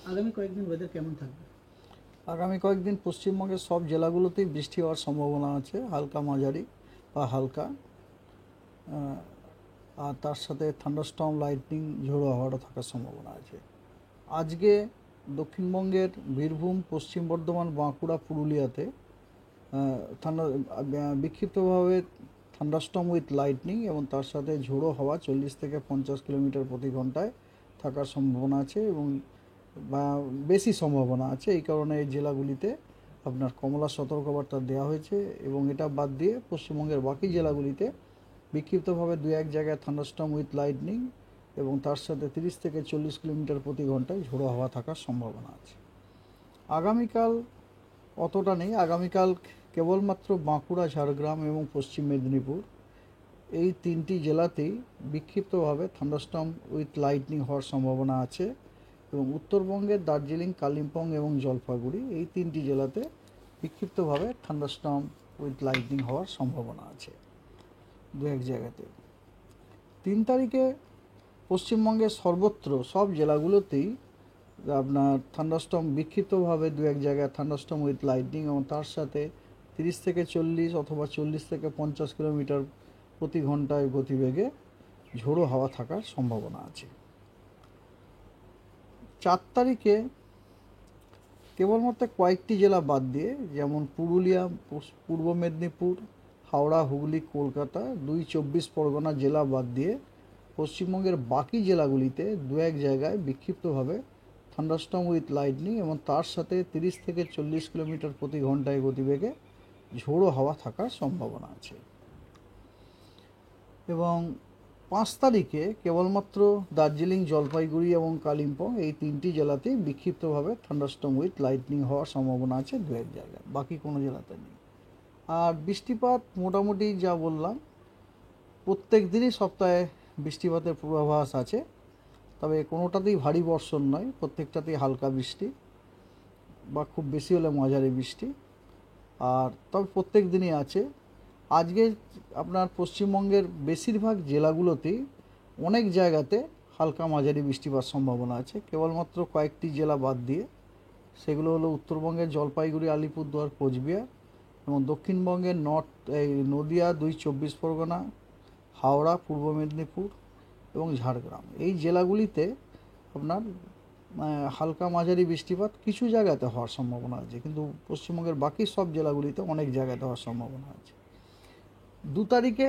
আগামী কয়েকদিন ওয়েদার কেমন থাকবে? আগামী কয়েকদিন পশ্চিমবঙ্গের সব জেলাগুলোতেই বৃষ্টি হওয়ার সম্ভাবনা আছে, হালকা মাঝারি বা হালকা। আর তার সাথে থান্ডারস্টর্ম, লাইটনিং, ঝোড়ো হাওয়াটা থাকার সম্ভাবনা আছে। আজকে দক্ষিণবঙ্গের বীরভূম, পশ্চিম বর্ধমান, বাঁকুড়া, পুরুলিয়াতে বিক্ষিপ্তভাবে থান্ডারস্টর্ম উইথ লাইটনিং এবং তার সাথে ঝোড়ো হাওয়া 40 থেকে 50 কিলোমিটার প্রতি ঘন্টায় থাকার সম্ভাবনা আছে এবং বা বেশি সম্ভাবনা আছে। এই কারণে এই জেলাগুলিতে আপনার কমলা সতর্কবার্তা দেওয়া হয়েছে এবং এটা বাদ দিয়ে পশ্চিমবঙ্গের বাকি জেলাগুলিতে বিক্ষিপ্তভাবে দু এক জায়গায় থান্ডারস্টর্ম উইথ লাইটনিং এবং তার সাথে 30 থেকে 40 কিলোমিটার প্রতি ঘন্টায় ঝোড়ো হাওয়া থাকার সম্ভাবনা আছে। আগামীকাল অতটা নেই। আগামীকাল কেবলমাত্র বাঁকুড়া, ঝাড়গ্রাম এবং পশ্চিম মেদিনীপুর এই তিনটি জেলাতেই বিক্ষিপ্তভাবে থান্ডারস্টর্ম উইথ লাইটনিং হওয়ার সম্ভাবনা আছে এবং উত্তরবঙ্গের দার্জিলিং, কালিম্পং এবং জলপাইগুড়ি এই তিনটি জেলাতে বিক্ষিপ্তভাবে থান্ডারস্টর্ম উইথ লাইটনিং হওয়ার সম্ভাবনা আছে দু এক জায়গাতে। 3 তারিখে পশ্চিমবঙ্গের সর্বত্র সব জেলাগুলোতেই আপনার থান্ডারস্টর্ম বিক্ষিপ্তভাবে দু এক জায়গায় থান্ডারস্টর্ম উইথ লাইটনিং এবং তার সাথে 30 থেকে 40 অথবা 40 থেকে 50 কিলোমিটার প্রতি ঘন্টায় গতিবেগে ঝোড়ো হাওয়া থাকার সম্ভাবনা আছে। 4 তারিখে কেবলমাত্র কয়েকটি জেলা বাদ দিয়ে, যেমন পুরুলিয়া, পূর্ব মেদিনীপুর, হাওড়া, হুগলি, কলকাতা, 24 পরগনা জেলা বাদ দিয়ে পশ্চিমবঙ্গের বাকি জেলাগুলিতে দু এক জায়গায় বিক্ষিপ্তভাবে থান্ডারস্টর্ম উইথ লাইটনিং এবং তার সাথে 30 থেকে 40 কিলোমিটার প্রতি ঘন্টায় গতিবেগে ঝোড়ো হাওয়া থাকার সম্ভাবনা আছে। এবং 5 তারিখে কেবলমাত্র দার্জিলিং, জলপাইগুড়ি এবং কালিম্পং এই তিনটি জেলাতেই বিক্ষিপ্তভাবে থান্ডারস্টর্ম উইথ লাইটনিং হওয়ার সম্ভাবনা আছে দু এক জায়গায়, বাকি কোনো জেলাতে নেই। আর বৃষ্টিপাত মোটামুটি যা বললাম, প্রত্যেক দিনই সপ্তাহে বৃষ্টিপাতের পূর্বাভাস আছে, তবে কোনোটাতেই ভারী বর্ষণ নয়, প্রত্যেকটাতেই হালকা বৃষ্টি বা খুব বেশি হলে মাঝারি বৃষ্টি। আর তবে প্রত্যেক দিনই আছে। আজকে আপনার পশ্চিমবঙ্গের বেশিরভাগ জেলাগুলোতেই অনেক জায়গাতে হালকা মাঝারি বৃষ্টিপাত সম্ভাবনা আছে, কেবলমাত্র কয়েকটি জেলা বাদ দিয়ে। সেগুলো হলো উত্তরবঙ্গের জলপাইগুড়ি, আলিপুরদুয়ার, কোচবিহার এবং দক্ষিণবঙ্গের নদিয়া, 24 পরগনা, হাওড়া, পূর্ব মেদিনীপুর এবং ঝাড়গ্রাম এই জেলাগুলিতে আপনার হালকা মাঝারি বৃষ্টিপাত কিছু জায়গাতে হওয়ার সম্ভাবনা আছে, কিন্তু পশ্চিমবঙ্গের বাকি সব জেলাগুলিতে অনেক জায়গাতে হওয়ার সম্ভাবনা আছে। 2 তারিখে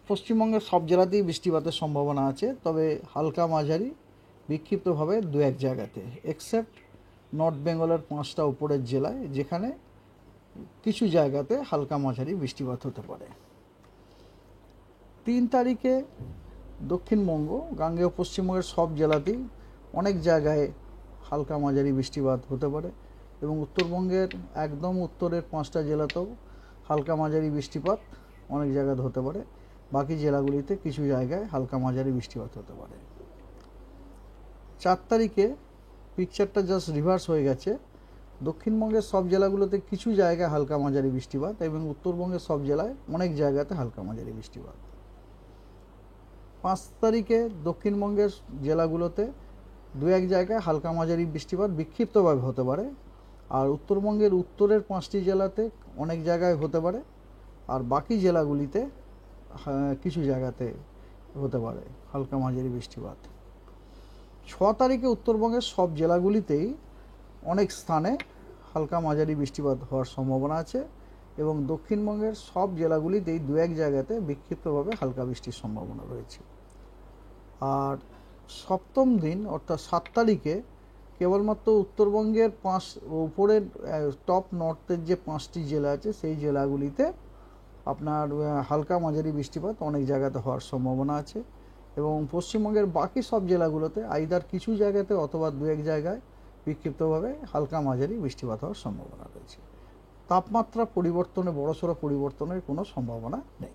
পশ্চিমবঙ্গের সব জেলাতেই বৃষ্টিপাতের সম্ভাবনা আছে, তবে হালকা মাঝারি বিক্ষিপ্তভাবে দু এক জায়গাতে, এক্সেপ্ট নর্থ বেঙ্গলের 5টা উপরের জেলায়, যেখানে কিছু জায়গাতে হালকা মাঝারি বৃষ্টিপাত হতে পারে। 3 তারিখে দক্ষিণবঙ্গ, গাঙ্গেয় পশ্চিমবঙ্গের সব জেলাতেই অনেক জায়গায় হালকা মাঝারি বৃষ্টিপাত হতে পারে এবং উত্তরবঙ্গের একদম উত্তরের 5টা জেলাতেও হালকা মাঝারি বৃষ্টিপাত অনেক জায়গাতে হতে পারে। বাকি জেলাগুলিতে কিছু জায়গায় হালকা মাঝারি বৃষ্টিপাত হতে পারে। 4 তারিখে পিকচারটা জাস্ট রিভার্স হয়ে গেছে। দক্ষিণবঙ্গের সব জেলাগুলোতে কিছু জায়গায় হালকা মাঝারি বৃষ্টিপাত এবং উত্তরবঙ্গের সব জেলায় অনেক জায়গাতে হালকা মাঝারি বৃষ্টিপাত। 5 তারিখে দক্ষিণবঙ্গের জেলাগুলোতে দু এক জায়গায় হালকা মাঝারি বৃষ্টিপাত বিক্ষিপ্তভাবে হতে পারে, আর উত্তরবঙ্গের উত্তরের 5টি জেলাতে অনেক জায়গায় হতে পারে, আর বাকি জেলাগুলিতে কিছু জায়গাতে হতে পারে হালকা মাঝারি বৃষ্টিপাত। 6 তারিখে উত্তরবঙ্গের সব জেলাগুলিতেই অনেক স্থানে হালকা মাঝারি বৃষ্টিপাত হওয়ার সম্ভাবনা আছে এবং দক্ষিণবঙ্গের সব জেলাগুলিতেই দু এক জায়গাতে বিক্ষিপ্তভাবে হালকা বৃষ্টির সম্ভাবনা রয়েছে। আর 7ম দিন অর্থাৎ 7 তারিখে কেবলমাত্র উত্তরবঙ্গের উপরের টপ নর্থের যে 5টি জেলা আছে সেই জেলাগুলিতে আপনার হালকা মাঝারি বৃষ্টিপাত অনেক জায়গাতে হওয়ার সম্ভাবনা আছে এবং পশ্চিমবঙ্গের বাকি সব জেলাগুলোতে আইদার কিছু জায়গাতে অথবা দু এক জায়গায় বিক্ষিপ্তভাবে হালকা মাঝারি বৃষ্টিপাত হওয়ার সম্ভাবনা রয়েছে। তাপমাত্রা পরিবর্তনে, বড়সড় পরিবর্তনের কোনো সম্ভাবনা নেই।